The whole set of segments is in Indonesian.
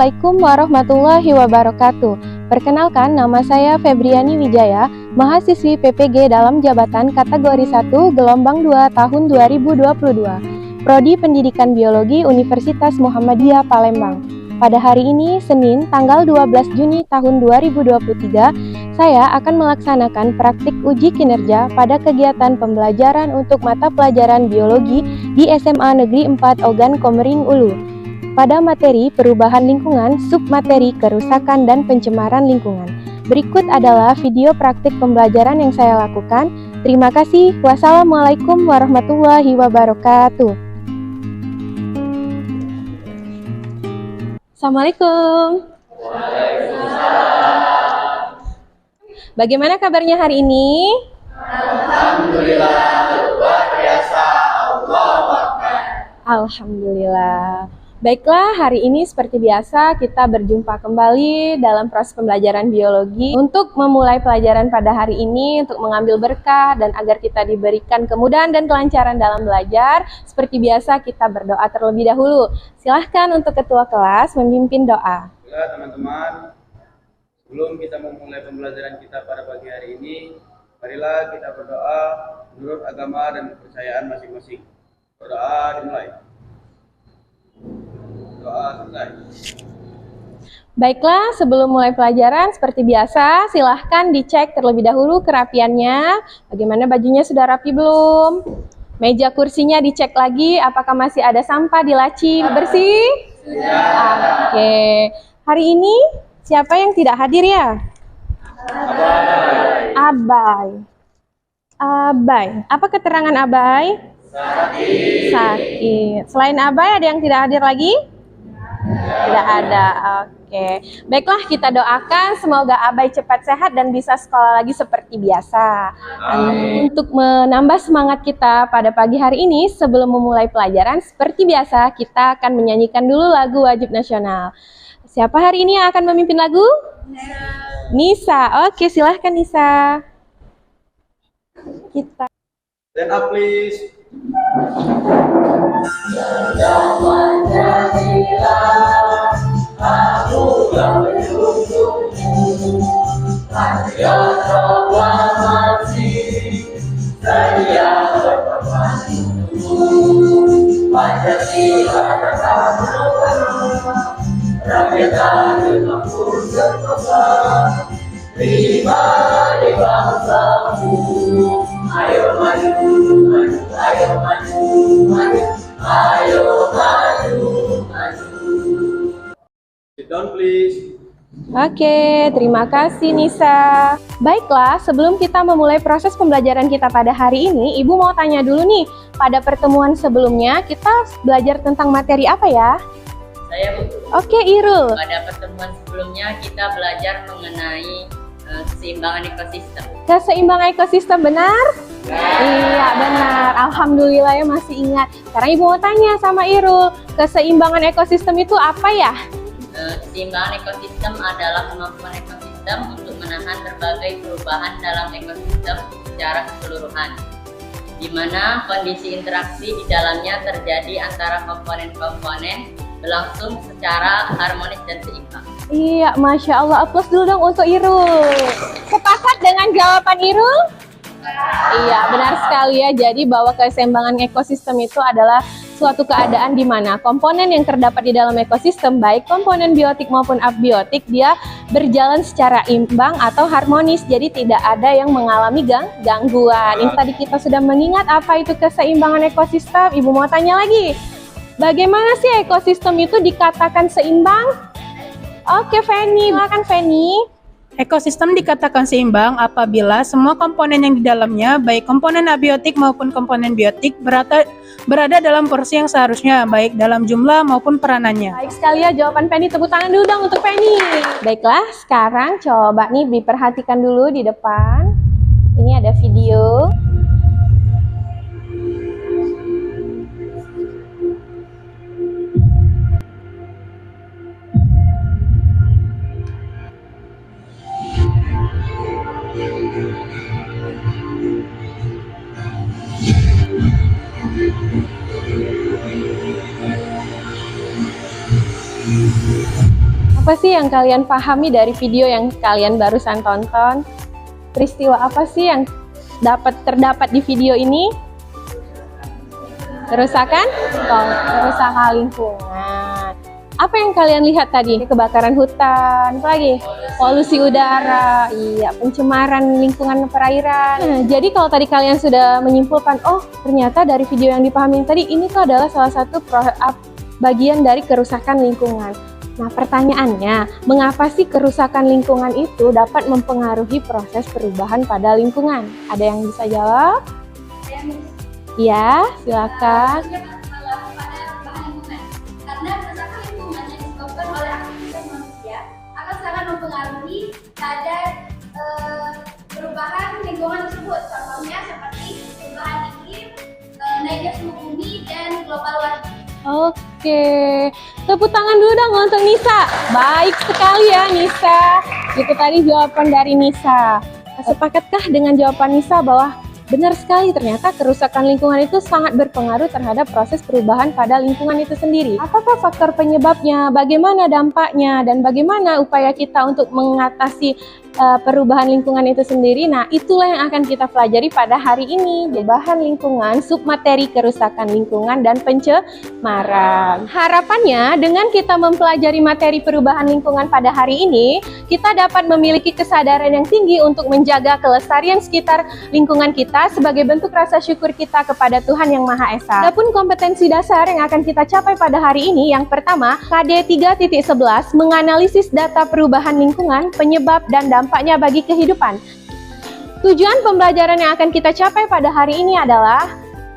Assalamualaikum warahmatullahi wabarakatuh. Perkenalkan, nama saya Febriani Wijaya, mahasiswi PPG dalam jabatan kategori 1 gelombang 2 tahun 2022, Prodi Pendidikan Biologi Universitas Muhammadiyah Palembang. Pada hari ini, Senin, tanggal 12 Juni tahun 2023, saya akan melaksanakan praktik uji kinerja pada kegiatan pembelajaran untuk mata pelajaran biologi di SMA Negeri 4 Ogan Komering Ulu. Pada materi perubahan lingkungan, submateri kerusakan dan pencemaran lingkungan. Berikut adalah video praktik pembelajaran yang saya lakukan. Terima kasih. Wassalamualaikum warahmatullahi wabarakatuh. Assalamualaikum. Bagaimana kabarnya hari ini? Alhamdulillah, luar biasa. Allahu Akbar. Alhamdulillah. Baiklah, hari ini seperti biasa kita berjumpa kembali dalam proses pembelajaran biologi. Untuk memulai pelajaran pada hari ini, untuk mengambil berkah dan agar kita diberikan kemudahan dan kelancaran dalam belajar, seperti biasa kita berdoa terlebih dahulu. Silahkan untuk ketua kelas memimpin doa. Ya teman-teman, sebelum kita memulai pembelajaran kita pada pagi hari ini, marilah kita berdoa menurut agama dan kepercayaan masing-masing. Berdoa dimulai. Doa selesai. Baiklah, sebelum mulai pelajaran, seperti biasa, silahkan dicek terlebih dahulu kerapiannya. Bagaimana bajunya sudah rapi belum? Meja kursinya dicek lagi, apakah masih ada sampah di laci? Bersih? Sudah. Oke. Hari ini, siapa yang tidak hadir ya? Abai. Abai. Apa keterangan Abai? Sakit. Selain Abai, ada yang tidak hadir lagi? Tidak ada. Oke. Baiklah, kita doakan semoga Abai cepat sehat dan bisa sekolah lagi seperti biasa. Amin. Untuk menambah semangat kita pada pagi hari ini, sebelum memulai pelajaran, seperti biasa kita akan menyanyikan dulu lagu wajib nasional. Siapa hari ini yang akan memimpin lagu? Nisa. Oke, silahkan Nisa. Kita. Stand up please. Pribadi bangsamu, ayo maju, maju, ayo maju, maju, ayo maju, maju. Sit down please. Oke, terima kasih Nisa. Baiklah, sebelum kita memulai proses pembelajaran kita pada hari ini, Ibu mau tanya dulu nih, pada pertemuan sebelumnya kita belajar tentang materi apa ya? Saya Bu. Oke, Irul. Pada pertemuan sebelumnya kita belajar mengenai keseimbangan ekosistem. Keseimbangan ekosistem, benar? Iya, benar. Alhamdulillah ya masih ingat. Sekarang Ibu mau tanya sama Irul, keseimbangan ekosistem itu apa ya? Keseimbangan ekosistem adalah kemampuan ekosistem untuk menahan berbagai perubahan dalam ekosistem secara keseluruhan, di mana kondisi interaksi di dalamnya terjadi antara komponen-komponen berlangsung secara harmonis dan seimbang. Iya, Masya Allah. Aplaus dulu dong untuk Irul. Sepakat dengan jawaban Irul? Iya, benar sekali ya. Jadi bahwa keseimbangan ekosistem itu adalah suatu keadaan di mana komponen yang terdapat di dalam ekosistem, baik komponen biotik maupun abiotik, dia berjalan secara imbang atau harmonis. Jadi tidak ada yang mengalami gangguan. Ini tadi kita sudah mengingat apa itu keseimbangan ekosistem. Ibu mau tanya lagi, bagaimana sih ekosistem itu dikatakan seimbang? Oke, Feni, silakan Feni. Ekosistem dikatakan seimbang apabila semua komponen yang di dalamnya, baik komponen abiotik maupun komponen biotik, berada dalam porsi yang seharusnya, baik dalam jumlah maupun peranannya. Baik sekali ya jawaban Feni, tepuk tangan dulu dong untuk Feni. Baiklah, sekarang coba nih diperhatikan dulu di depan. Ini ada video. Apa sih yang kalian pahami dari video yang kalian barusan tonton? Peristiwa apa sih yang terdapat di video ini? Kerusakan lingkungan. Apa yang kalian lihat tadi? Kebakaran hutan, apa lagi? Polusi udara, iya, pencemaran lingkungan perairan. Nah, jadi kalau tadi kalian sudah menyimpulkan, oh ternyata dari video yang dipahami tadi, ini tuh adalah salah satu bagian dari kerusakan lingkungan. Nah, pertanyaannya, mengapa sih kerusakan lingkungan itu dapat mempengaruhi proses perubahan pada lingkungan? Ada yang bisa jawab? Ya, silakan. Karena kerusakan lingkungan yang disebabkan oleh aktivitas manusia akan sangat mempengaruhi pada perubahan lingkungan tersebut. Contohnya seperti perubahan iklim, naiknya suhu bumi, dan global warming. Oke, tepuk tangan dulu dong untuk Nisa. Baik sekali ya Nisa. Itu tadi jawaban dari Nisa. Sepakatkah dengan jawaban Nisa bahwa benar sekali ternyata kerusakan lingkungan itu sangat berpengaruh terhadap proses perubahan pada lingkungan itu sendiri? Apakah faktor penyebabnya, bagaimana dampaknya, dan bagaimana upaya kita untuk mengatasi perubahan lingkungan itu sendiri? Nah, itulah yang akan kita pelajari pada hari ini. Perubahan lingkungan, submateri kerusakan lingkungan, dan pencemaran. Harapannya dengan kita mempelajari materi perubahan lingkungan pada hari ini, kita dapat memiliki kesadaran yang tinggi untuk menjaga kelestarian sekitar lingkungan kita sebagai bentuk rasa syukur kita kepada Tuhan Yang Maha Esa. Adapun kompetensi dasar yang akan kita capai pada hari ini, yang pertama, KD 3.11 menganalisis data perubahan lingkungan, penyebab dan dampaknya bagi kehidupan. Tujuan pembelajaran yang akan kita capai pada hari ini adalah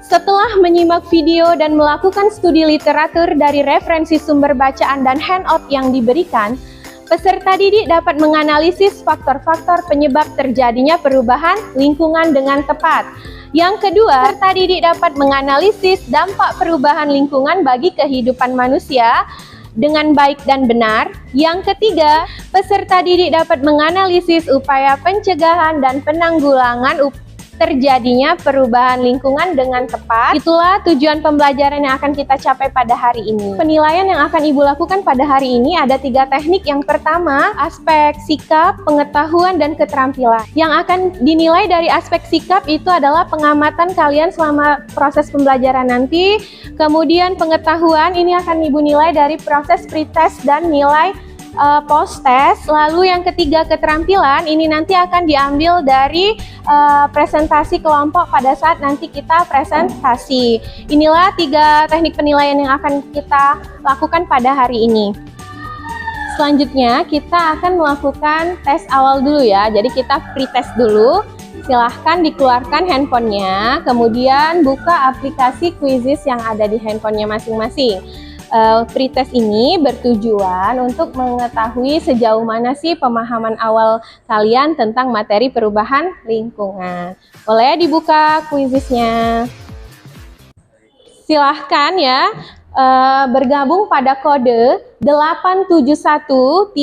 setelah menyimak video dan melakukan studi literatur dari referensi sumber bacaan dan handout yang diberikan, peserta didik dapat menganalisis faktor-faktor penyebab terjadinya perubahan lingkungan dengan tepat. Yang kedua, peserta didik dapat menganalisis dampak perubahan lingkungan bagi kehidupan manusia dengan baik dan benar. Yang ketiga, peserta didik dapat menganalisis upaya pencegahan dan penanggulangan terjadinya perubahan lingkungan dengan tepat. Itulah tujuan pembelajaran yang akan kita capai pada hari ini. Penilaian yang akan Ibu lakukan pada hari ini ada 3 teknik. Yang pertama, aspek sikap, pengetahuan, dan keterampilan. Yang akan dinilai dari aspek sikap itu adalah pengamatan kalian selama proses pembelajaran nanti. Kemudian pengetahuan ini akan Ibu nilai dari proses pretest dan nilai post test. Lalu yang ketiga, keterampilan ini nanti akan diambil dari presentasi kelompok pada saat nanti kita presentasi. Inilah 3 teknik penilaian yang akan kita lakukan pada hari ini. Selanjutnya kita akan melakukan tes awal dulu ya. Jadi kita pretest dulu. Silahkan dikeluarkan handphonenya, kemudian buka aplikasi Quizizz yang ada di handphonenya masing-masing. Pretest ini bertujuan untuk mengetahui sejauh mana sih pemahaman awal kalian tentang materi perubahan lingkungan. Boleh dibuka Quizizz-nya. Silahkan ya bergabung pada kode 871355.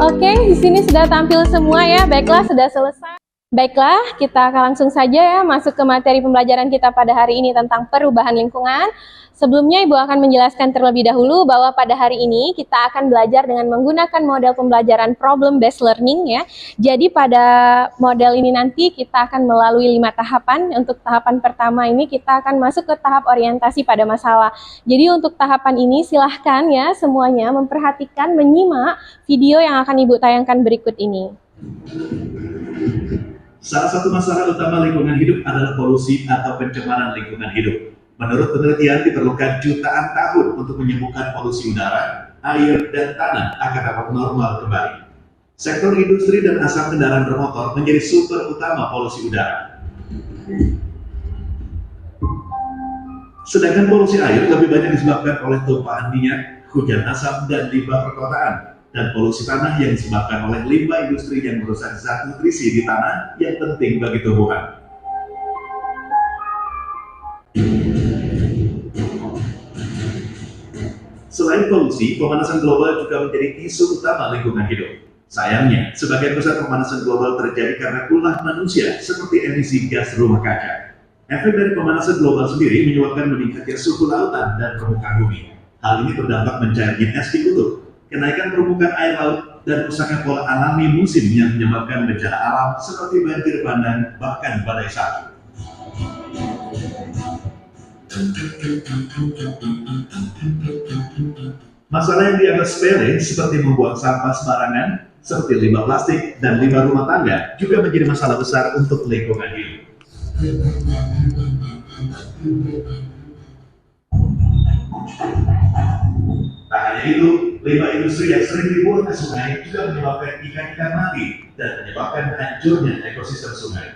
Oke, di sini sudah tampil semua ya. Baiklah, sudah selesai. Baiklah, kita akan langsung saja ya masuk ke materi pembelajaran kita pada hari ini tentang perubahan lingkungan. Sebelumnya Ibu akan menjelaskan terlebih dahulu bahwa pada hari ini kita akan belajar dengan menggunakan model pembelajaran problem based learning ya. Jadi pada model ini nanti kita akan melalui 5 tahapan. Untuk tahapan pertama ini kita akan masuk ke tahap orientasi pada masalah. Jadi untuk tahapan ini silahkan ya semuanya memperhatikan, menyimak video yang akan Ibu tayangkan berikut ini. Salah satu masalah utama lingkungan hidup adalah polusi atau pencemaran lingkungan hidup. Menurut penelitian, diperlukan jutaan tahun untuk menyembuhkan polusi udara, air, dan tanah agar dapat normal kembali. Sektor industri dan asap kendaraan bermotor menjadi sumber utama polusi udara. Sedangkan polusi air lebih banyak disebabkan oleh tumpahan minyak, hujan asap, dan limbah perkotaan. Dan polusi tanah yang disebabkan oleh limbah industri yang merusak zat nutrisi di tanah yang penting bagi tumbuhan. Selain Selain polusi, pemanasan global juga menjadi isu utama lingkungan hidup. Sayangnya, sebagian besar pemanasan global terjadi karena ulah manusia seperti emisi gas rumah kaca. Efek dari pemanasan global sendiri menyebabkan meningkatnya suhu lautan dan permukaan bumi. Hal ini berdampak mencairnya es di kutub, kenaikan permukaan air laut, dan rusaknya pola alami musim yang menyebabkan bencana alam seperti banjir bandang bahkan badai salju. Masalah yang dianggap sepele seperti membuang sampah sembarangan, seperti limbah plastik dan limbah rumah tangga juga menjadi masalah besar untuk lingkungan hidup. Tak hanya itu, limbah industri yang sering dibuang ke sungai juga menyebabkan ikan-ikan mati dan menyebabkan hancurnya ekosistem sungai.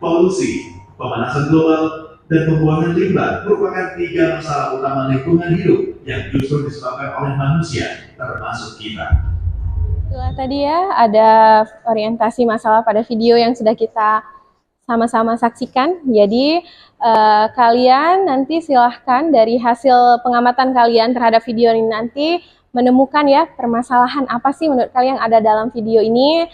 Polusi, pemanasan global, dan pembuangan limbah merupakan 3 masalah utama lingkungan hidup yang justru disebabkan oleh manusia, termasuk kita. Itulah tadi ya, ada orientasi masalah pada video yang sudah kita sama-sama saksikan. Jadi kalian nanti silahkan dari hasil pengamatan kalian terhadap video ini nanti menemukan ya permasalahan apa sih menurut kalian yang ada dalam video ini.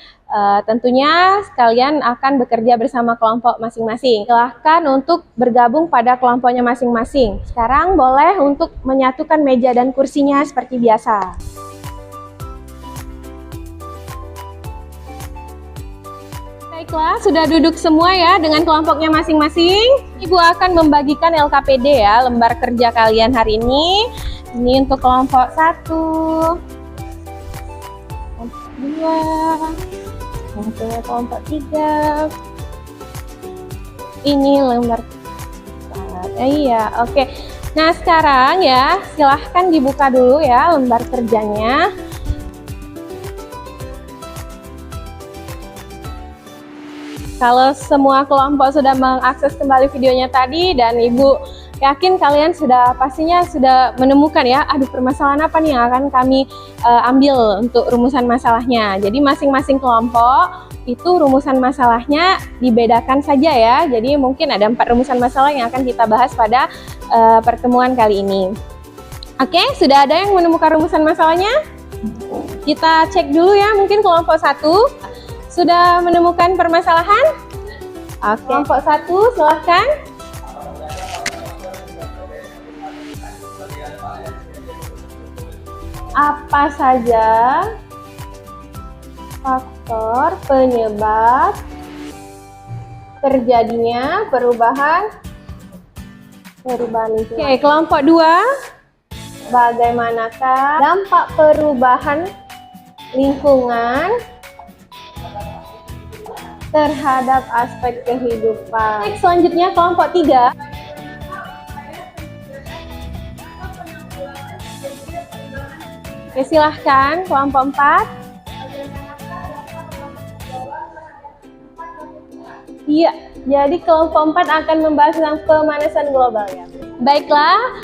Tentunya kalian akan bekerja bersama kelompok masing-masing. Silahkan untuk bergabung pada kelompoknya masing-masing. Sekarang boleh untuk menyatukan meja dan kursinya seperti biasa. Baiklah, sudah duduk semua ya dengan kelompoknya masing-masing. Ibu akan membagikan LKPD ya, lembar kerja kalian hari ini. Ini untuk kelompok 1, kelompok 2, kelompok 3. Ini lembar 4. Iya, oke. Nah, sekarang ya, silahkan dibuka dulu ya lembar kerjanya. Kalau semua kelompok sudah mengakses kembali videonya tadi dan Ibu yakin kalian pastinya sudah menemukan ya, aduh permasalahan apa nih yang akan kami ambil untuk rumusan masalahnya. Jadi masing-masing kelompok itu rumusan masalahnya dibedakan saja ya. Jadi mungkin ada 4 rumusan masalah yang akan kita bahas pada pertemuan kali ini. Oke, sudah ada yang menemukan rumusan masalahnya? Kita cek dulu ya, mungkin kelompok 1 sudah menemukan permasalahan? Oke, kelompok 1 silahkan. Apa saja faktor penyebab terjadinya perubahan lingkungan? Oke, kelompok 2, bagaimanakah dampak perubahan lingkungan terhadap aspek kehidupan? Next, selanjutnya kelompok 3. Oke, silahkan kelompok 4. Iya, jadi kelompok 4 akan membahas tentang pemanasan global ya. Baiklah,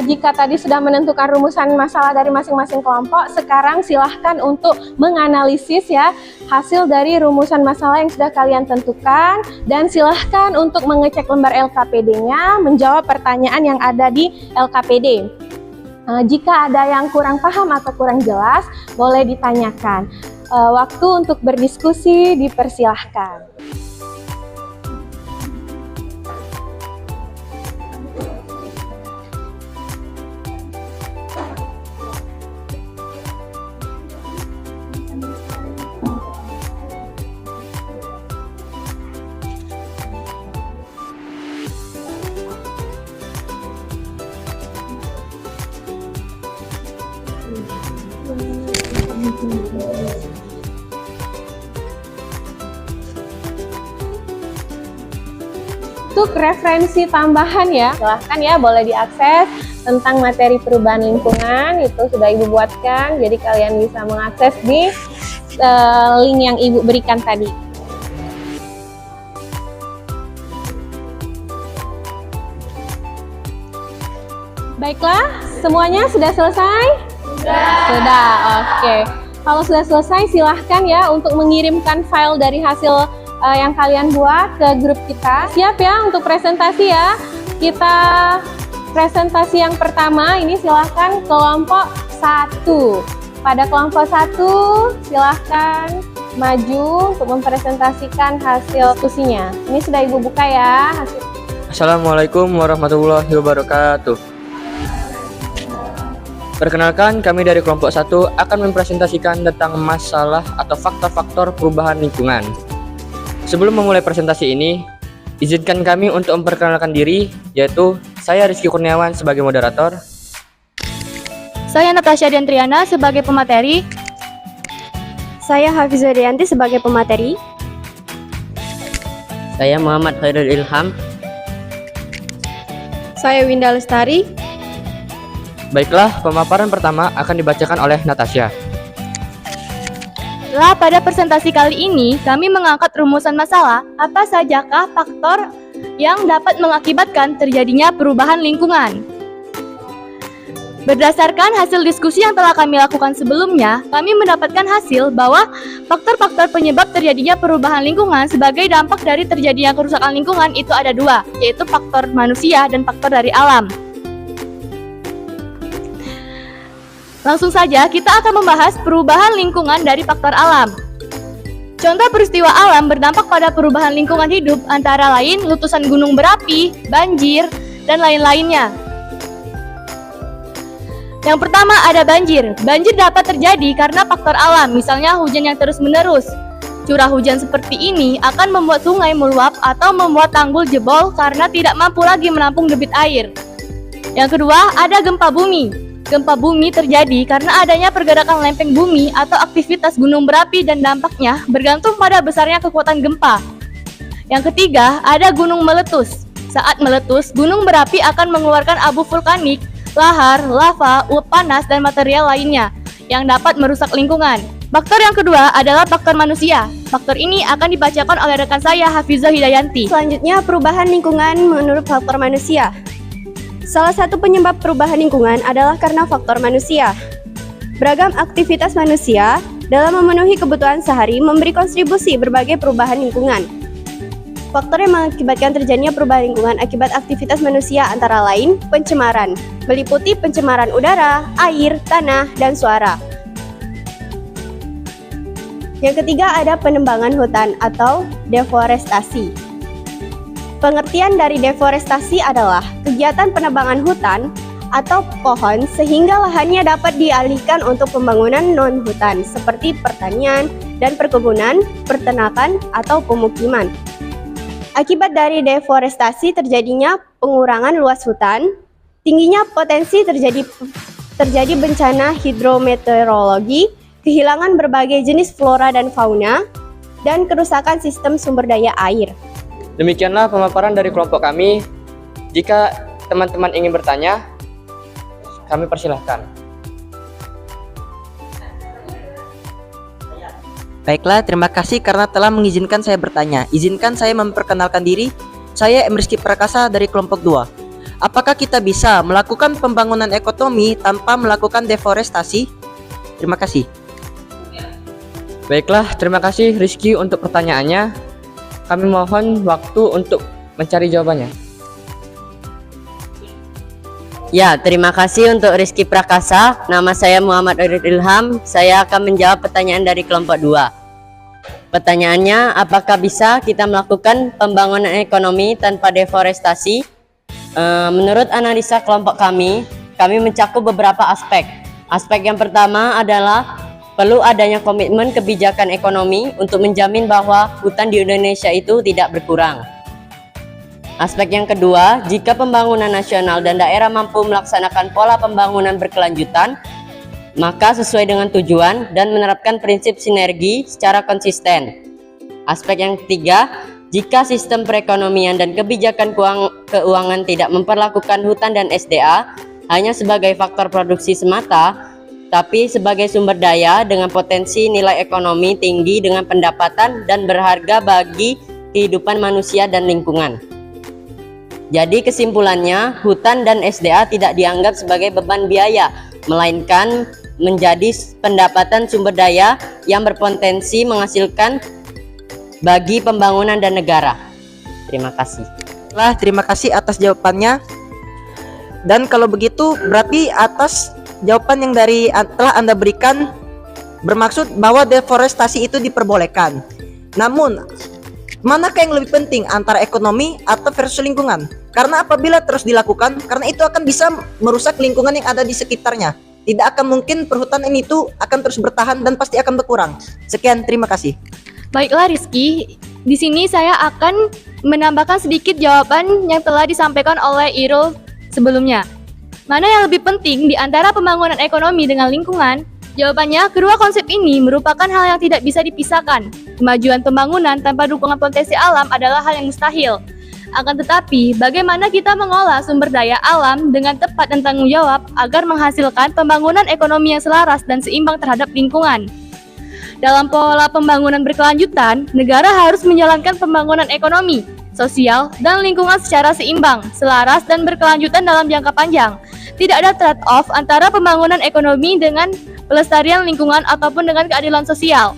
jika tadi sudah menentukan rumusan masalah dari masing-masing kelompok, sekarang silahkan untuk menganalisis ya hasil dari rumusan masalah yang sudah kalian tentukan, dan silahkan untuk mengecek lembar LKPD-nya, menjawab pertanyaan yang ada di LKPD. Jika ada yang kurang paham atau kurang jelas, boleh ditanyakan. Waktu untuk berdiskusi dipersilahkan. Untuk referensi tambahan ya, silahkan ya, boleh diakses tentang materi perubahan lingkungan, itu sudah Ibu buatkan, jadi kalian bisa mengakses di link yang Ibu berikan tadi. Baiklah, semuanya sudah selesai? Sudah, oke. Kalau sudah selesai, silahkan ya untuk mengirimkan file dari hasil yang kalian buat ke grup kita. Siap ya untuk presentasi ya. Kita presentasi yang pertama, ini silahkan kelompok 1. Pada kelompok 1, silahkan maju untuk mempresentasikan hasil diskusinya. Ini sudah Ibu buka ya hasil. Assalamualaikum warahmatullahi wabarakatuh. Perkenalkan, kami dari kelompok 1 akan mempresentasikan tentang masalah atau faktor-faktor perubahan lingkungan. Sebelum memulai presentasi ini, izinkan kami untuk memperkenalkan diri, yaitu saya Rizky Kurniawan sebagai moderator. Saya Natasha Diantriana sebagai pemateri. Saya Hafizah Dianti sebagai pemateri. Saya Muhammad Khairul Ilham. Saya Winda Lestari. Baiklah, pemaparan pertama akan dibacakan oleh Natasha. Pada presentasi kali ini, kami mengangkat rumusan masalah apa sajakah faktor yang dapat mengakibatkan terjadinya perubahan lingkungan. Berdasarkan hasil diskusi yang telah kami lakukan sebelumnya, kami mendapatkan hasil bahwa faktor-faktor penyebab terjadinya perubahan lingkungan sebagai dampak dari terjadinya kerusakan lingkungan itu ada 2, yaitu faktor manusia dan faktor dari alam. Langsung saja kita akan membahas perubahan lingkungan dari faktor alam. Contoh peristiwa alam berdampak pada perubahan lingkungan hidup antara lain letusan gunung berapi, banjir, dan lain-lainnya. Yang pertama ada banjir. Banjir dapat terjadi karena faktor alam, misalnya hujan yang terus-menerus. Curah hujan seperti ini akan membuat sungai meluap atau membuat tanggul jebol karena tidak mampu lagi menampung debit air. Yang kedua ada gempa bumi. Gempa bumi terjadi karena adanya pergerakan lempeng bumi atau aktivitas gunung berapi dan dampaknya bergantung pada besarnya kekuatan gempa. Yang ketiga ada gunung meletus. Saat meletus, gunung berapi akan mengeluarkan abu vulkanik, lahar, lava, uap panas, dan material lainnya yang dapat merusak lingkungan. Faktor yang kedua adalah faktor manusia. Faktor ini akan dibacakan oleh rekan saya Hafizah Hidayanti. Selanjutnya, perubahan lingkungan menurut faktor manusia. Salah satu penyebab perubahan lingkungan adalah karena faktor manusia. Beragam aktivitas manusia dalam memenuhi kebutuhan sehari memberi kontribusi berbagai perubahan lingkungan. Faktor yang mengakibatkan terjadinya perubahan lingkungan akibat aktivitas manusia antara lain pencemaran, meliputi pencemaran udara, air, tanah, dan suara. Yang ketiga ada penebangan hutan atau deforestasi. Pengertian dari deforestasi adalah kegiatan penebangan hutan atau pohon sehingga lahannya dapat dialihkan untuk pembangunan non-hutan seperti pertanian dan perkebunan, peternakan, atau pemukiman. Akibat dari deforestasi terjadinya pengurangan luas hutan, tingginya potensi terjadi bencana hidrometeorologi, kehilangan berbagai jenis flora dan fauna, dan kerusakan sistem sumber daya air. Demikianlah pemaparan dari kelompok kami. Jika teman-teman ingin bertanya, kami persilahkan. Baiklah, terima kasih karena telah mengizinkan saya bertanya. Izinkan saya memperkenalkan diri. Saya Rizky Prakasa dari kelompok 2. Apakah kita bisa melakukan pembangunan ekonomi tanpa melakukan deforestasi? Terima kasih. Baiklah, terima kasih Rizky untuk pertanyaannya. Kami mohon waktu untuk mencari jawabannya. Ya, terima kasih untuk Rizky Prakasa. Nama saya Muhammad Khairul Ilham. Saya akan menjawab pertanyaan dari kelompok 2. Pertanyaannya, apakah bisa kita melakukan pembangunan ekonomi tanpa deforestasi? Menurut analisa kelompok kami mencakup beberapa aspek. Aspek yang pertama adalah perlu adanya komitmen kebijakan ekonomi untuk menjamin bahwa hutan di Indonesia itu tidak berkurang. Aspek yang kedua, jika pembangunan nasional dan daerah mampu melaksanakan pola pembangunan berkelanjutan, maka sesuai dengan tujuan dan menerapkan prinsip sinergi secara konsisten. Aspek yang ketiga, jika sistem perekonomian dan kebijakan keuangan tidak memperlakukan hutan dan SDA hanya sebagai faktor produksi semata, tapi sebagai sumber daya dengan potensi nilai ekonomi tinggi dengan pendapatan dan berharga bagi kehidupan manusia dan lingkungan. Jadi kesimpulannya, hutan dan SDA tidak dianggap sebagai beban biaya, melainkan menjadi pendapatan sumber daya yang berpotensi menghasilkan bagi pembangunan dan negara. Terima kasih. Lah, terima kasih atas jawabannya. Dan kalau begitu berarti atas jawaban yang telah Anda berikan bermaksud bahwa deforestasi itu diperbolehkan. Namun, manakah yang lebih penting antara ekonomi atau versus lingkungan? Karena apabila terus dilakukan, karena itu akan bisa merusak lingkungan yang ada di sekitarnya. Tidak akan mungkin perhutanan itu akan terus bertahan dan pasti akan berkurang. Sekian, terima kasih. Baiklah Rizky, di sini saya akan menambahkan sedikit jawaban yang telah disampaikan oleh Irul sebelumnya. Mana yang lebih penting di antara pembangunan ekonomi dengan lingkungan? Jawabannya, kedua konsep ini merupakan hal yang tidak bisa dipisahkan. Kemajuan pembangunan tanpa dukungan potensi alam adalah hal yang mustahil. Akan tetapi, bagaimana kita mengolah sumber daya alam dengan tepat dan tanggung jawab agar menghasilkan pembangunan ekonomi yang selaras dan seimbang terhadap lingkungan? Dalam pola pembangunan berkelanjutan, negara harus menjalankan pembangunan ekonomi, sosial, dan lingkungan secara seimbang, selaras, dan berkelanjutan dalam jangka panjang. Tidak ada trade-off antara pembangunan ekonomi dengan pelestarian lingkungan ataupun dengan keadilan sosial.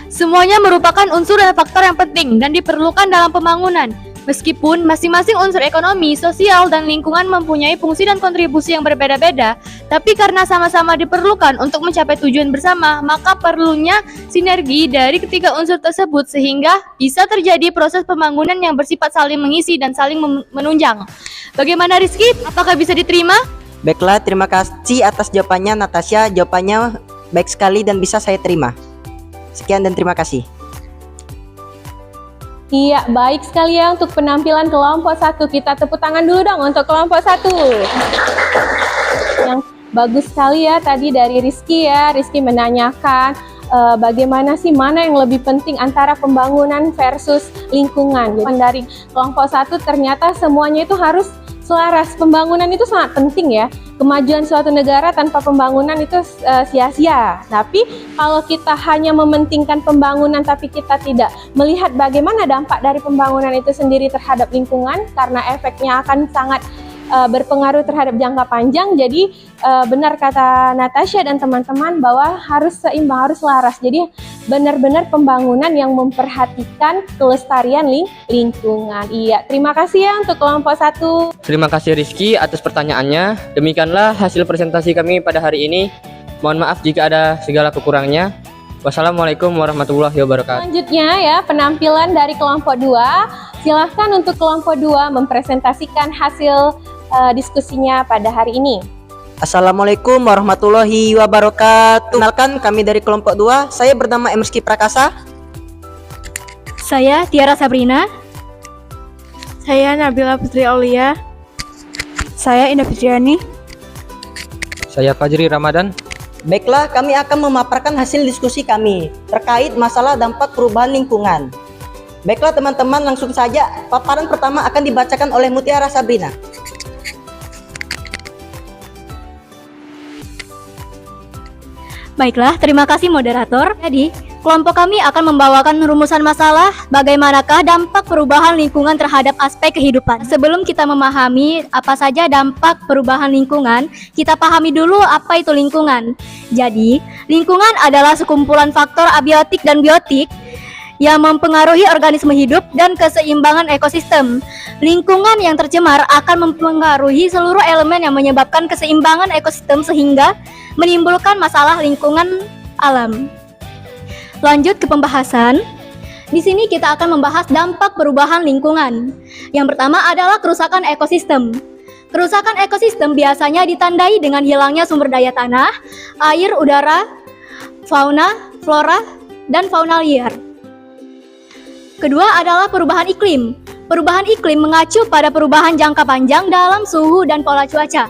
Semuanya merupakan unsur dan faktor yang penting dan diperlukan dalam pembangunan. Meskipun masing-masing unsur ekonomi, sosial, dan lingkungan mempunyai fungsi dan kontribusi yang berbeda-beda, tapi karena sama-sama diperlukan untuk mencapai tujuan bersama, maka perlunya sinergi dari ketiga unsur tersebut sehingga bisa terjadi proses pembangunan yang bersifat saling mengisi dan saling menunjang. Bagaimana Rizky? Apakah bisa diterima? Baiklah, terima kasih atas jawabannya Natasha. Jawabannya baik sekali dan bisa saya terima. Sekian dan terima kasih. Iya, baik sekali ya untuk penampilan kelompok 1. Kita tepuk tangan dulu dong untuk kelompok 1. Yang bagus sekali ya tadi dari Rizky ya. Rizky menanyakan bagaimana sih mana yang lebih penting antara pembangunan versus lingkungan. Jadi dari kelompok 1 ternyata semuanya itu harus selaras. Pembangunan itu sangat penting ya. Kemajuan suatu negara tanpa pembangunan itu sia-sia. Tapi kalau kita hanya mementingkan pembangunan tapi kita tidak melihat bagaimana dampak dari pembangunan itu sendiri terhadap lingkungan, karena efeknya akan sangat berpengaruh terhadap jangka panjang. Jadi benar kata Natasha dan teman-teman bahwa harus seimbang, harus selaras. Jadi benar-benar pembangunan yang memperhatikan kelestarian lingkungan. Iya, terima kasih ya untuk kelompok 1. Terima kasih Rizky atas pertanyaannya. Demikianlah hasil presentasi kami pada hari ini. Mohon maaf jika ada segala kekurangannya. Wassalamualaikum warahmatullahi wabarakatuh. Selanjutnya ya, penampilan dari kelompok 2. Silahkan untuk kelompok 2 mempresentasikan hasil diskusinya pada hari ini. Assalamualaikum warahmatullahi wabarakatuh. Kenalkan, kami dari kelompok 2. Saya bernama Rizky Prakasa. Saya Tiara Sabrina. Saya Nabila Putri Aulia. Saya Indah Fitriani. Saya Fajri Ramadan. Baiklah, kami akan memaparkan hasil diskusi kami terkait masalah dampak perubahan lingkungan. Baiklah teman-teman, langsung saja paparan pertama akan dibacakan oleh Mutiara Sabrina. Baiklah, terima kasih moderator. Jadi, kelompok kami akan membawakan rumusan masalah bagaimanakah dampak perubahan lingkungan terhadap aspek kehidupan. Sebelum kita memahami apa saja dampak perubahan lingkungan, kita pahami dulu apa itu lingkungan. Jadi, lingkungan adalah sekumpulan faktor abiotik dan biotik yang mempengaruhi organisme hidup dan keseimbangan ekosistem. Lingkungan yang tercemar akan mempengaruhi seluruh elemen yang menyebabkan keseimbangan ekosistem sehingga menimbulkan masalah lingkungan alam. Lanjut ke pembahasan. Di sini kita akan membahas dampak perubahan lingkungan. Yang pertama adalah kerusakan ekosistem. Kerusakan ekosistem biasanya ditandai dengan hilangnya sumber daya tanah, air, udara, fauna, flora, dan fauna liar. Kedua adalah perubahan iklim. Perubahan iklim mengacu pada perubahan jangka panjang dalam suhu dan pola cuaca.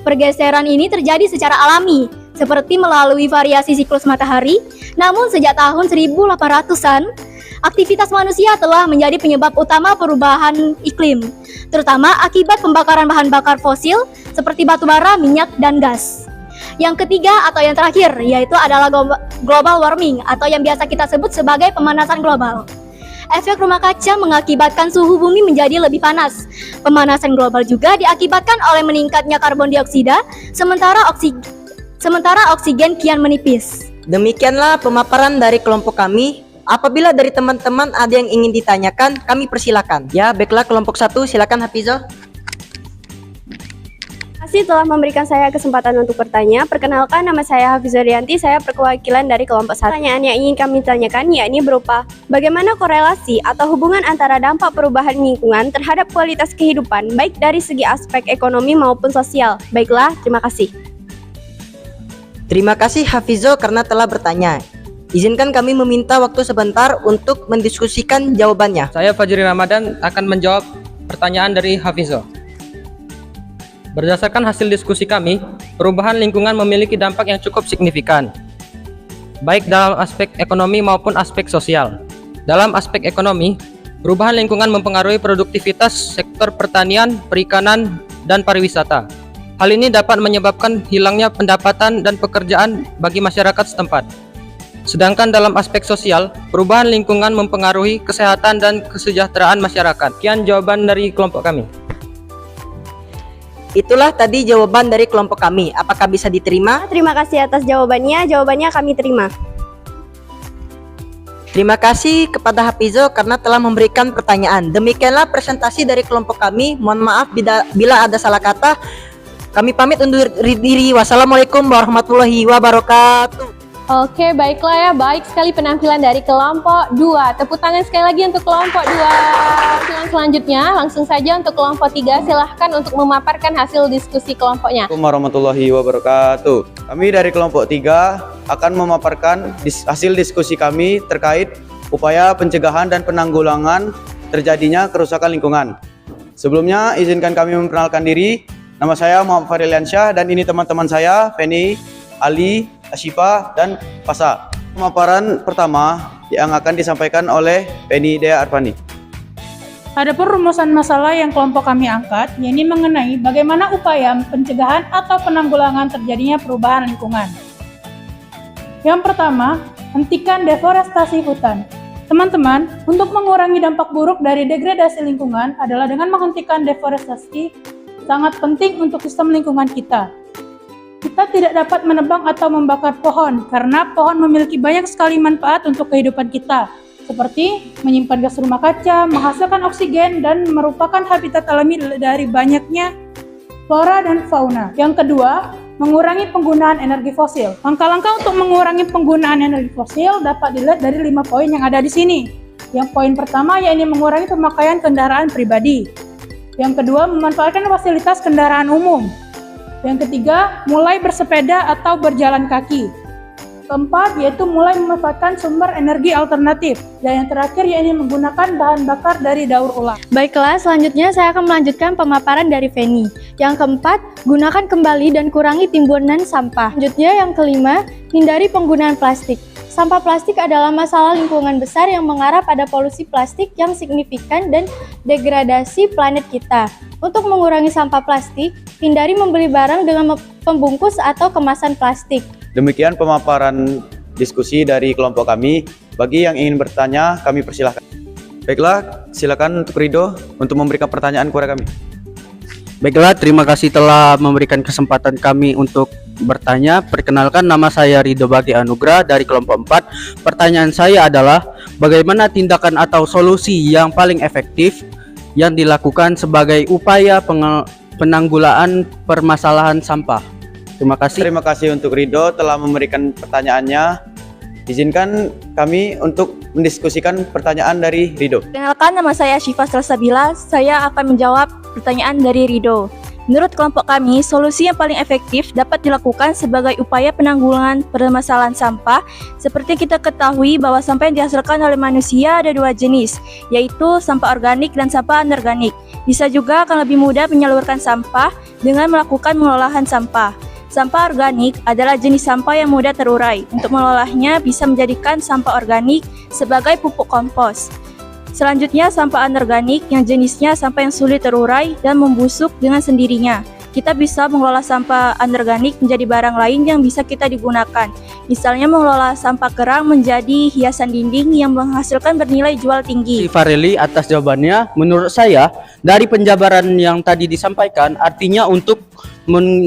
Pergeseran ini terjadi secara alami, seperti melalui variasi siklus matahari. Namun sejak tahun 1800-an, aktivitas manusia telah menjadi penyebab utama perubahan iklim, terutama akibat pembakaran bahan bakar fosil seperti batu bara, minyak, dan gas. Yang ketiga atau yang terakhir yaitu adalah global warming atau yang biasa kita sebut sebagai pemanasan global. Efek rumah kaca mengakibatkan suhu bumi menjadi lebih panas. Pemanasan global juga diakibatkan oleh meningkatnya karbon dioksida, sementara oksigen kian menipis. Demikianlah pemaparan dari kelompok kami. Apabila dari teman-teman ada yang ingin ditanyakan, kami persilakan. Ya, baiklah kelompok 1, silakan Hafizo. Terima kasih telah memberikan saya kesempatan untuk bertanya. Perkenalkan, nama saya Hafizo Rianti, saya perwakilan dari kelompok 1. Pertanyaan yang ingin kami tanyakan yakni berupa, bagaimana korelasi atau hubungan antara dampak perubahan lingkungan terhadap kualitas kehidupan, baik dari segi aspek ekonomi maupun sosial? Baiklah, terima kasih. Terima kasih Hafizo karena telah bertanya. Izinkan kami meminta waktu sebentar untuk mendiskusikan jawabannya. Saya Fajri Ramadan akan menjawab pertanyaan dari Hafizo. Berdasarkan hasil diskusi kami, perubahan lingkungan memiliki dampak yang cukup signifikan, baik dalam aspek ekonomi maupun aspek sosial. Dalam aspek ekonomi, perubahan lingkungan mempengaruhi produktivitas sektor pertanian, perikanan, dan pariwisata. Hal ini dapat menyebabkan hilangnya pendapatan dan pekerjaan bagi masyarakat setempat. Sedangkan dalam aspek sosial, perubahan lingkungan mempengaruhi kesehatan dan kesejahteraan masyarakat. Sekian jawaban dari kelompok kami. Itulah tadi jawaban dari kelompok kami. Apakah bisa diterima? Terima kasih atas jawabannya. Jawabannya kami terima. Terima kasih kepada Hafizo karena telah memberikan pertanyaan. Demikianlah presentasi dari kelompok kami. Mohon maaf bila ada salah kata. Kami pamit undur diri. Wassalamualaikum warahmatullahi wabarakatuh. Oke, baiklah ya. Baik sekali penampilan dari kelompok 2. Tepuk tangan sekali lagi untuk kelompok 2. Penampilan selanjutnya, langsung saja untuk kelompok 3. Silahkan untuk memaparkan hasil diskusi kelompoknya. Assalamualaikum warahmatullahi wabarakatuh. Kami dari kelompok 3 akan memaparkan hasil diskusi kami terkait upaya pencegahan dan penanggulangan terjadinya kerusakan lingkungan. Sebelumnya, izinkan kami memperkenalkan diri. Nama saya Muhammad Fariliansyah dan ini teman-teman saya, Feni, Ali, Asyifa, dan Fasa. Pemaparan pertama yang akan disampaikan oleh Feni Dea Arfani. Adapun rumusan masalah yang kelompok kami angkat, yakni mengenai bagaimana upaya pencegahan atau penanggulangan terjadinya perubahan lingkungan. Yang pertama, hentikan deforestasi hutan. Teman-teman, untuk mengurangi dampak buruk dari degradasi lingkungan adalah dengan menghentikan deforestasi sangat penting untuk sistem lingkungan kita. Kita tidak dapat menebang atau membakar pohon karena pohon memiliki banyak sekali manfaat untuk kehidupan kita, seperti menyimpan gas rumah kaca, menghasilkan oksigen, dan merupakan habitat alami dari banyaknya flora dan fauna. Yang kedua, mengurangi penggunaan energi fosil. Langkah-langkah untuk mengurangi penggunaan energi fosil dapat dilihat dari 5 poin yang ada di sini. Yang poin pertama yakni mengurangi pemakaian kendaraan pribadi. Yang kedua, memanfaatkan fasilitas kendaraan umum. Yang ketiga, mulai bersepeda atau berjalan kaki. Keempat, yaitu mulai memanfaatkan sumber energi alternatif. Dan yang terakhir, yaitu menggunakan bahan bakar dari daur ulang. Baiklah, selanjutnya saya akan melanjutkan pemaparan dari Feni. Yang keempat, gunakan kembali dan kurangi timbunan sampah. Selanjutnya, yang kelima, hindari penggunaan plastik. Sampah plastik adalah masalah lingkungan besar yang mengarah pada polusi plastik yang signifikan dan degradasi planet kita. Untuk mengurangi sampah plastik, hindari membeli barang dengan pembungkus atau kemasan plastik. Demikian pemaparan diskusi dari kelompok kami. Bagi yang ingin bertanya, kami persilahkan. Baiklah, silakan untuk Rido untuk memberikan pertanyaan kepada kami. Baiklah, terima kasih telah memberikan kesempatan kami untuk bertanya. Perkenalkan, nama saya Ridho Bagi Anugrah dari kelompok 4. Pertanyaan saya adalah, bagaimana tindakan atau solusi yang paling efektif yang dilakukan sebagai upaya penanggulangan permasalahan sampah? Terima kasih. Terima kasih untuk Ridho telah memberikan pertanyaannya. Izinkan kami untuk mendiskusikan pertanyaan dari Ridho. Perkenalkan, nama saya Syifa Salsabila. Saya akan menjawab pertanyaan dari Ridho. Menurut kelompok kami, solusi yang paling efektif dapat dilakukan sebagai upaya penanggulangan permasalahan sampah. Seperti kita ketahui bahwa sampah yang dihasilkan oleh manusia ada 2 jenis, yaitu sampah organik dan sampah anorganik. Bisa juga akan lebih mudah menyalurkan sampah dengan melakukan pengolahan sampah. Sampah organik adalah jenis sampah yang mudah terurai. Untuk mengolahnya bisa menjadikan sampah organik sebagai pupuk kompos. Selanjutnya, sampah anorganik yang jenisnya sampah yang sulit terurai dan membusuk dengan sendirinya. Kita bisa mengelola sampah anorganik menjadi barang lain yang bisa kita digunakan. Misalnya mengelola sampah kerang menjadi hiasan dinding yang menghasilkan bernilai jual tinggi. Farili atas jawabannya. Menurut saya, dari penjabaran yang tadi disampaikan, artinya untuk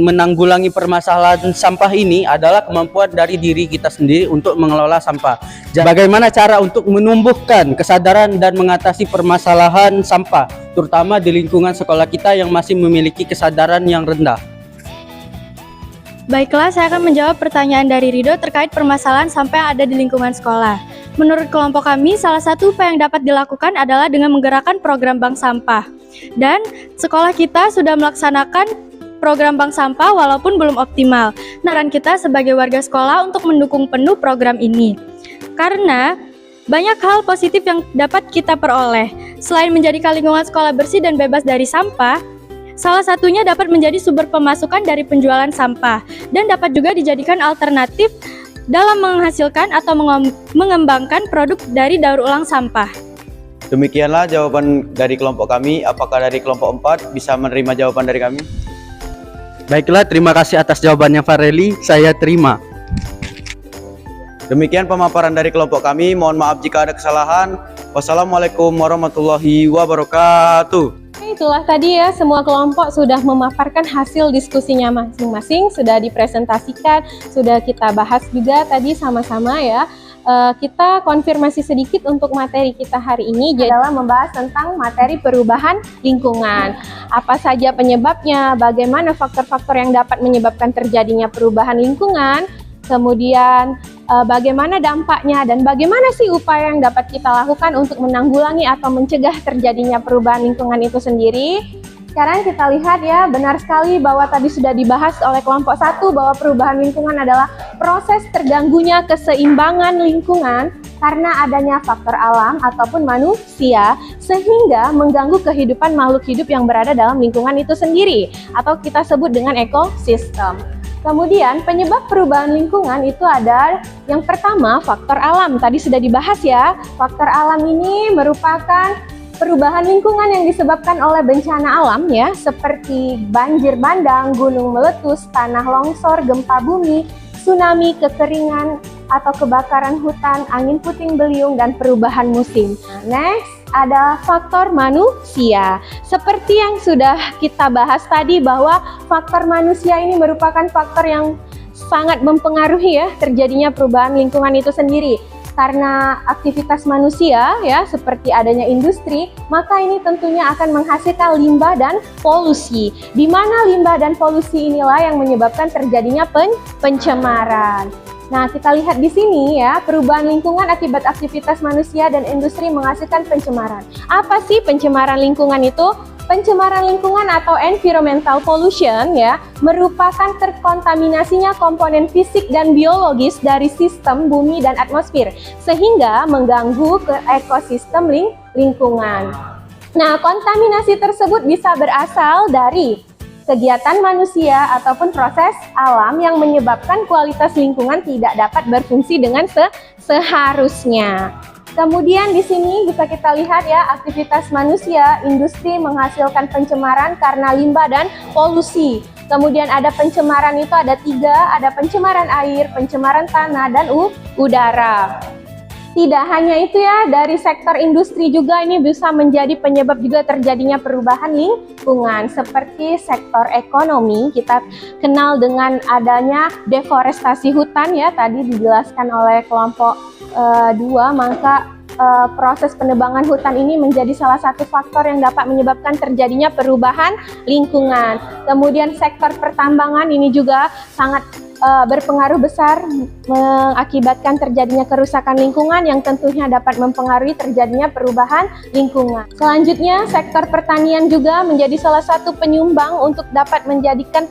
menanggulangi permasalahan sampah ini adalah kemampuan dari diri kita sendiri untuk mengelola sampah. Bagaimana cara untuk menumbuhkan kesadaran dan mengatasi permasalahan sampah, terutama di lingkungan sekolah kita yang masih memiliki kesadaran yang rendah? Baiklah, saya akan menjawab pertanyaan dari Rido terkait permasalahan sampah yang ada di lingkungan sekolah. Menurut kelompok kami, salah satu upaya yang dapat dilakukan adalah dengan menggerakkan program bank sampah. Dan sekolah kita sudah melaksanakan program bank sampah walaupun belum optimal. Saran kita sebagai warga sekolah untuk mendukung penuh program ini. Karena banyak hal positif yang dapat kita peroleh. Selain menjadikan lingkungan sekolah bersih dan bebas dari sampah, salah satunya dapat menjadi sumber pemasukan dari penjualan sampah dan dapat juga dijadikan alternatif dalam menghasilkan atau mengembangkan produk dari daur ulang sampah. Demikianlah jawaban dari kelompok kami. Apakah dari kelompok 4 bisa menerima jawaban dari kami? Baiklah, terima kasih atas jawabannya Fareli, saya terima. Demikian pemaparan dari kelompok kami. Mohon maaf jika ada kesalahan. Wassalamualaikum warahmatullahi wabarakatuh. Itulah tadi ya, semua kelompok sudah memaparkan hasil diskusinya masing-masing, sudah dipresentasikan, sudah kita bahas juga tadi sama-sama ya. Kita konfirmasi sedikit untuk materi kita hari ini adalah membahas tentang materi perubahan lingkungan. Apa saja penyebabnya, bagaimana faktor-faktor yang dapat menyebabkan terjadinya perubahan lingkungan, kemudian bagaimana dampaknya dan bagaimana sih upaya yang dapat kita lakukan untuk menanggulangi atau mencegah terjadinya perubahan lingkungan itu sendiri. Sekarang kita lihat ya, benar sekali bahwa tadi sudah dibahas oleh kelompok 1 bahwa perubahan lingkungan adalah proses terganggunya keseimbangan lingkungan karena adanya faktor alam ataupun manusia sehingga mengganggu kehidupan makhluk hidup yang berada dalam lingkungan itu sendiri atau kita sebut dengan ekosistem. Kemudian penyebab perubahan lingkungan itu ada yang pertama faktor alam, tadi sudah dibahas ya. Faktor alam ini merupakan perubahan lingkungan yang disebabkan oleh bencana alam ya, seperti banjir bandang, gunung meletus, tanah longsor, gempa bumi, tsunami, kekeringan atau kebakaran hutan, angin puting beliung, dan perubahan musim. Next, ada faktor manusia. Seperti yang sudah kita bahas tadi bahwa faktor manusia ini merupakan faktor yang sangat mempengaruhi ya terjadinya perubahan lingkungan itu sendiri. Karena aktivitas manusia ya seperti adanya industri, maka ini tentunya akan menghasilkan limbah dan polusi. Di mana limbah dan polusi inilah yang menyebabkan terjadinya pencemaran. Nah, kita lihat di sini ya, perubahan lingkungan akibat aktivitas manusia dan industri menghasilkan pencemaran. Apa sih pencemaran lingkungan itu? Pencemaran lingkungan atau environmental pollution ya, merupakan terkontaminasinya komponen fisik dan biologis dari sistem bumi dan atmosfer, sehingga mengganggu ke ekosistem lingkungan. Nah, kontaminasi tersebut bisa berasal dari kegiatan manusia ataupun proses alam yang menyebabkan kualitas lingkungan tidak dapat berfungsi dengan seharusnya. Kemudian di sini bisa kita lihat ya, aktivitas manusia, industri menghasilkan pencemaran karena limbah dan polusi. Kemudian ada pencemaran itu ada 3, ada pencemaran air, pencemaran tanah, dan udara. Tidak hanya itu ya, dari sektor industri juga ini bisa menjadi penyebab juga terjadinya perubahan lingkungan. Seperti sektor ekonomi, kita kenal dengan adanya deforestasi hutan ya, tadi dijelaskan oleh kelompok 2, maka proses penebangan hutan ini menjadi salah satu faktor yang dapat menyebabkan terjadinya perubahan lingkungan. Kemudian sektor pertambangan ini juga sangat berpengaruh besar mengakibatkan terjadinya kerusakan lingkungan yang tentunya dapat mempengaruhi terjadinya perubahan lingkungan. Selanjutnya, sektor pertanian juga menjadi salah satu penyumbang untuk dapat menjadikan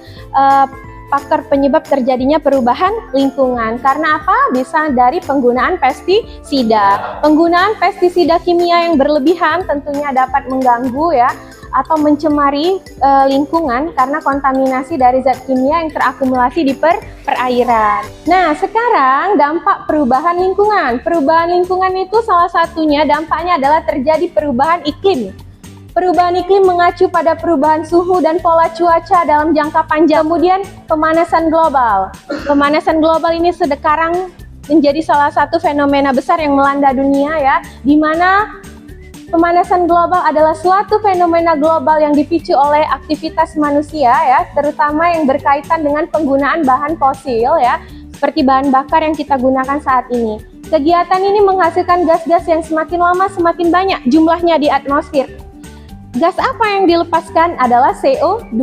faktor penyebab terjadinya perubahan lingkungan. Karena apa? Bisa dari penggunaan pestisida. Penggunaan pestisida kimia yang berlebihan tentunya dapat mengganggu ya atau mencemari lingkungan karena kontaminasi dari zat kimia yang terakumulasi di perairan. Nah, sekarang dampak perubahan lingkungan. Perubahan lingkungan itu salah satunya dampaknya adalah terjadi perubahan iklim. Perubahan iklim mengacu pada perubahan suhu dan pola cuaca dalam jangka panjang. Kemudian pemanasan global. Pemanasan global ini sekarang menjadi salah satu fenomena besar yang melanda dunia ya, di mana Pemanasan global adalah suatu fenomena global yang dipicu oleh aktivitas manusia ya, terutama yang berkaitan dengan penggunaan bahan fosil ya, seperti bahan bakar yang kita gunakan saat ini. Kegiatan ini menghasilkan gas-gas yang semakin lama semakin banyak jumlahnya di atmosfer. Gas apa yang dilepaskan adalah CO2.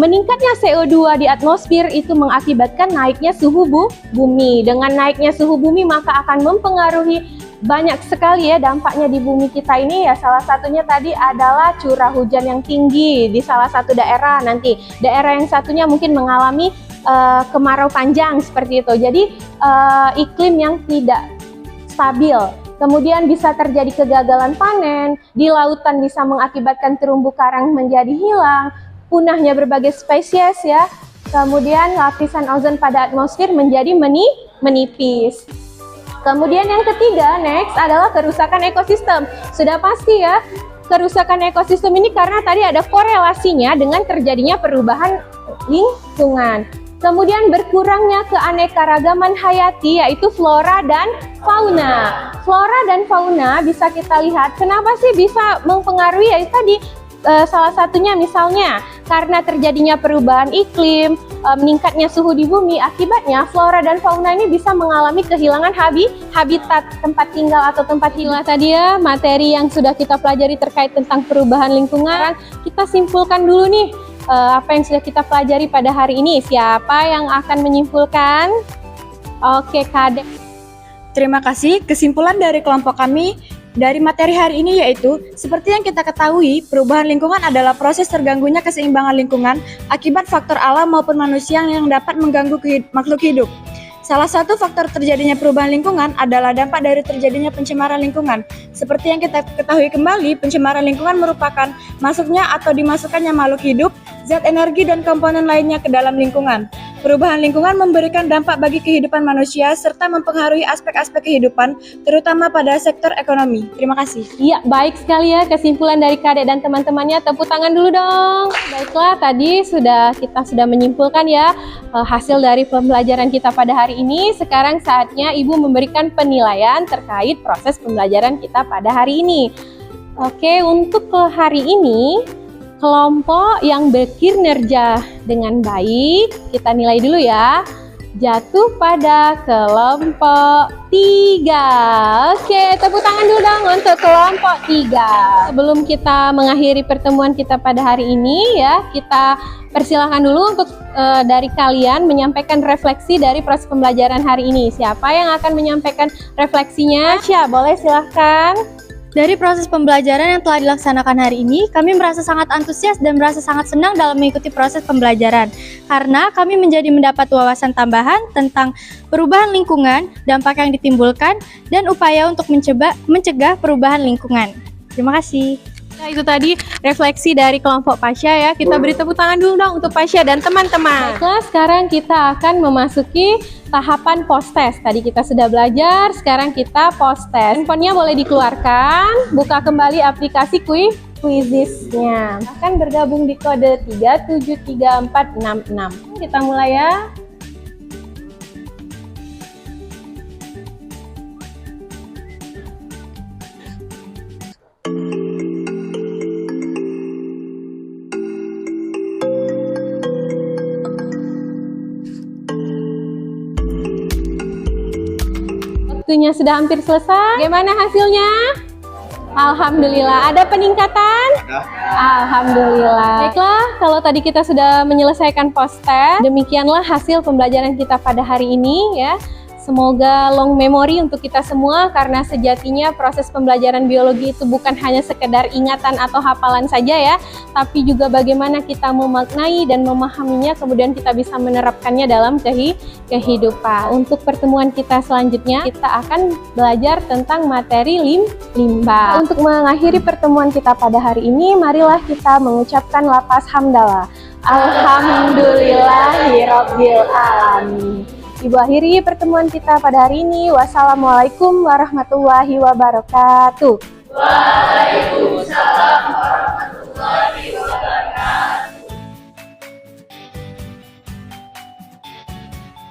Meningkatnya CO2 di atmosfer itu mengakibatkan naiknya suhu bumi. Dengan naiknya suhu bumi maka akan mempengaruhi banyak sekali ya dampaknya di bumi kita ini ya. Salah satunya tadi adalah curah hujan yang tinggi di salah satu daerah, nanti daerah yang satunya mungkin mengalami kemarau panjang seperti itu. Jadi iklim yang tidak stabil. Kemudian bisa terjadi kegagalan panen, di lautan bisa mengakibatkan terumbu karang menjadi hilang, punahnya berbagai spesies ya. Kemudian lapisan ozon pada atmosfer menjadi menipis. Kemudian yang ketiga, next adalah kerusakan ekosistem. Sudah pasti ya, kerusakan ekosistem ini karena tadi ada korelasinya dengan terjadinya perubahan lingkungan. Kemudian berkurangnya keanekaragaman hayati yaitu flora dan fauna. Flora dan fauna bisa kita lihat kenapa sih bisa mempengaruhi ya tadi salah satunya misalnya karena terjadinya perubahan iklim, meningkatnya suhu di bumi, akibatnya flora dan fauna ini bisa mengalami kehilangan habitat tempat tinggal atau tempat hidup. Tadi ya materi yang sudah kita pelajari terkait tentang perubahan lingkungan. Kita simpulkan dulu nih apa yang sudah kita pelajari pada hari ini. Siapa yang akan menyimpulkan? Oke, Kadek. Terima kasih. Kesimpulan dari kelompok kami dari materi hari ini yaitu, seperti yang kita ketahui, perubahan lingkungan adalah proses terganggunya keseimbangan lingkungan akibat faktor alam maupun manusia yang dapat mengganggu makhluk hidup. Salah satu faktor terjadinya perubahan lingkungan adalah dampak dari terjadinya pencemaran lingkungan. Seperti yang kita ketahui kembali, pencemaran lingkungan merupakan masuknya atau dimasukkannya makhluk hidup, zat energi dan komponen lainnya ke dalam lingkungan. Perubahan lingkungan memberikan dampak bagi kehidupan manusia serta mempengaruhi aspek-aspek kehidupan, terutama pada sektor ekonomi. Terima kasih. Iya, baik sekali ya kesimpulan dari Kadek dan teman-temannya. Tepuk tangan dulu dong. Baiklah, tadi kita sudah menyimpulkan ya hasil dari pembelajaran kita pada hari ini. Sekarang saatnya Ibu memberikan penilaian terkait proses pembelajaran kita pada hari ini. Oke, untuk hari ini kelompok yang berkinerja dengan baik, kita nilai dulu ya. Jatuh pada kelompok 3. Oke, tepuk tangan dulu dong untuk kelompok 3. Sebelum kita mengakhiri pertemuan kita pada hari ini ya, kita persilahkan dulu untuk dari kalian menyampaikan refleksi dari proses pembelajaran hari ini. Siapa yang akan menyampaikan refleksinya? Asya, boleh silahkan. Dari proses pembelajaran yang telah dilaksanakan hari ini, kami merasa sangat antusias dan merasa sangat senang dalam mengikuti proses pembelajaran. Karena kami mendapat wawasan tambahan tentang perubahan lingkungan, dampak yang ditimbulkan, dan upaya untuk mencegah perubahan lingkungan. Terima kasih. Nah, itu tadi refleksi dari kelompok Pasya ya. Kita beri tepuk tangan dulu dong untuk Pasya dan teman-teman. Baiklah, sekarang kita akan memasuki tahapan post-test. Tadi kita sudah belajar, sekarang kita post-test. Handphonenya boleh dikeluarkan, buka kembali aplikasi Quizizz-nya. Akan bergabung di kode 373466. Kita mulai ya. Waktunya sudah hampir selesai. Bagaimana hasilnya? Alhamdulillah. Ada peningkatan? Alhamdulillah. Baiklah, kalau tadi kita sudah menyelesaikan post-test, demikianlah hasil pembelajaran kita pada hari ini ya. Semoga long memory untuk kita semua, karena sejatinya proses pembelajaran biologi itu bukan hanya sekedar ingatan atau hafalan saja ya, tapi juga bagaimana kita memaknai dan memahaminya, kemudian kita bisa menerapkannya dalam kehidupan. Untuk pertemuan kita selanjutnya, kita akan belajar tentang materi limbah. Untuk mengakhiri pertemuan kita pada hari ini, marilah kita mengucapkan lafaz hamdalah. Alhamdulillahirabbil alamin. Ibu akhiri pertemuan kita pada hari ini. Wassalamualaikum warahmatullahi wabarakatuh. Waalaikumsalam warahmatullahi wabarakatuh.